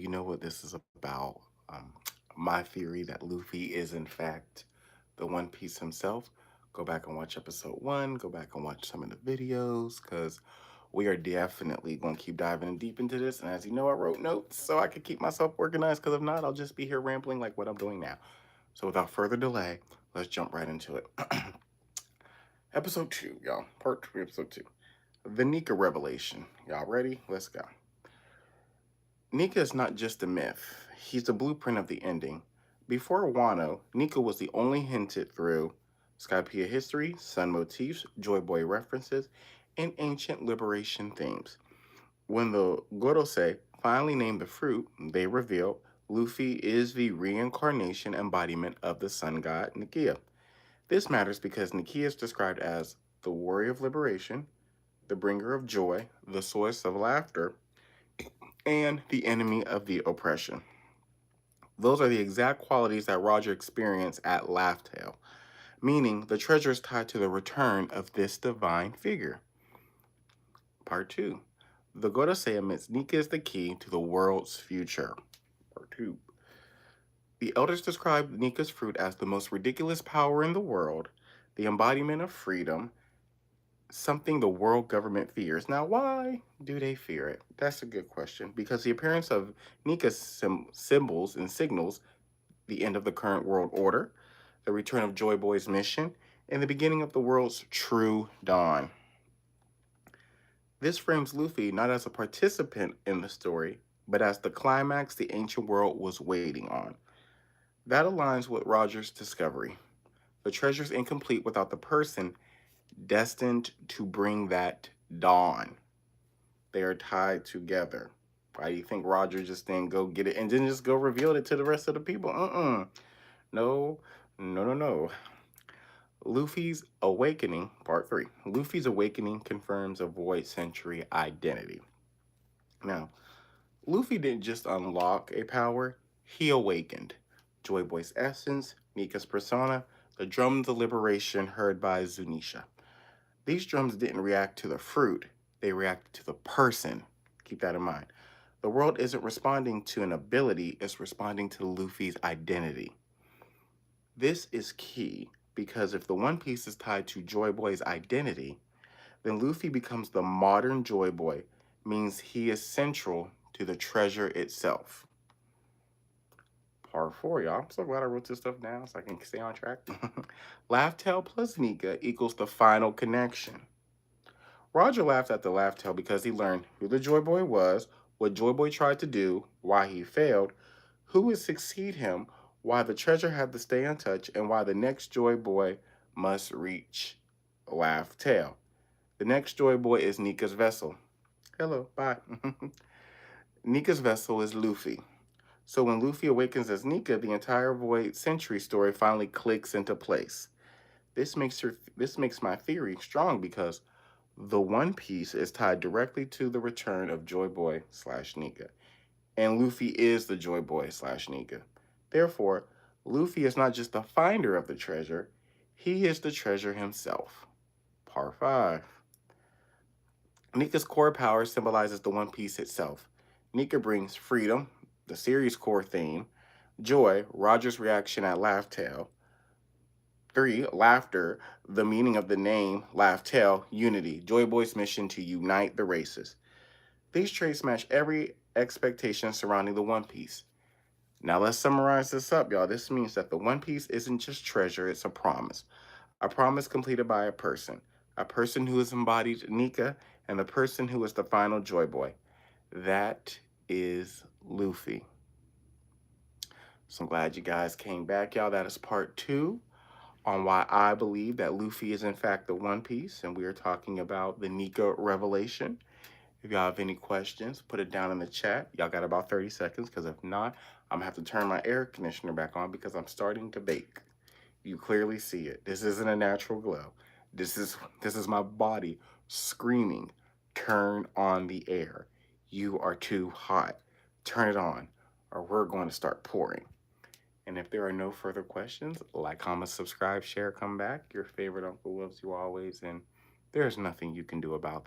You know what this is about? Um, my theory that Luffy is, in fact, the One Piece himself. Go back and watch episode one. Go back and watch some of the videos because we are definitely going to keep diving deep into this. And as you know, I wrote notes so I could keep myself organized because if not, I'll just be here rambling like what I'm doing now. So without further delay, let's jump right into it. Episode two, y'all. Part two, episode two. The Nika Revelation. Y'all ready? Let's go. Nika is not just a myth, he's the blueprint of the ending. Before Wano, Nika was the only hinted through Skypiea history, sun motifs, Joy Boy references, and ancient liberation themes. When the Gorosei finally named the fruit, they revealed Luffy is the reincarnation embodiment of the Sun God Nika. This matters because Nika is described as the warrior of liberation, the bringer of joy, the source of laughter, and the enemy of the oppression. Those are the exact qualities that Roger experienced at Laugh Tale, meaning the treasure is tied to the return of this divine figure. Part 2. The Gorosei admits Nika is the key to the world's future. Part 2. The elders describe Nika's fruit as the most ridiculous power in the world, the embodiment of freedom, something the world government fears. Now, why do they fear it? That's a good question. Because the appearance of Nika's symbols and signals the end of the current world order, the return of Joy Boy's mission, and the beginning of the world's true dawn. This frames Luffy not as a participant in the story, but as the climax the ancient world was waiting on. That aligns with Roger's discovery. The treasure is incomplete without the person destined to bring that dawn. They are tied together. Why do you think Roger just didn't go get it and then just go reveal it to the rest of the people? No, no. Luffy's awakening, part three. Luffy's awakening confirms a Void Century identity. Now, Luffy didn't just unlock a power, he awakened. Joy Boy's essence, Nika's persona, the drums of liberation heard by Zunisha. These drums didn't react to the fruit, they reacted to the person. Keep that in mind. The world isn't responding to an ability, it's responding to Luffy's identity. This is key because if the One Piece is tied to Joy Boy's identity, then Luffy becomes the modern Joy Boy, means he is central to the treasure itself. Part 4, y'all. I'm so glad I wrote this stuff down so I can stay on track. Laugh Tale plus Nika equals the final connection. Roger laughed at the Laugh Tale because he learned who the Joy Boy was, what Joy Boy tried to do, why he failed, who would succeed him, why the treasure had to stay untouched, and why the next Joy Boy must reach Laugh Tale. The next Joy Boy is Nika's vessel. Hello, bye. Nika's vessel is Luffy. So when Luffy awakens as Nika, the entire Void Century story finally clicks into place. This makes my theory strong because the One Piece is tied directly to the return of Joy Boy slash Nika, and Luffy is the Joy Boy slash Nika. Therefore, Luffy is not just the finder of the treasure, he is the treasure himself. Part 5. Nika's core power symbolizes the One Piece itself. Nika brings freedom, the series' core theme, joy, Roger's reaction at Laugh Tale, 3, laughter, the meaning of the name Laugh Tale, unity, Joy Boy's mission to unite the races. These traits match every expectation surrounding the One Piece. Now let's summarize this up, y'all. This means that the One Piece isn't just treasure, it's a promise. A promise completed by a person who has embodied Nika, and the person who is the final Joy Boy. That is Luffy. So I'm glad you guys came back, y'all. That is part 2 on why I believe that Luffy is in fact the One Piece, and we are talking about the Nika revelation. If y'all have any questions, put it down in the chat. Y'all got about 30 seconds, because if not, I'm gonna have to turn my air conditioner back on because I'm starting to bake. You clearly see it. This isn't a natural glow. This is my body screaming, turn on the air. You are too hot. Turn it on, or we're going to start pouring. And if there are no further questions, like, comment, subscribe, share, come back. Your favorite uncle loves you always, and there's nothing you can do about that.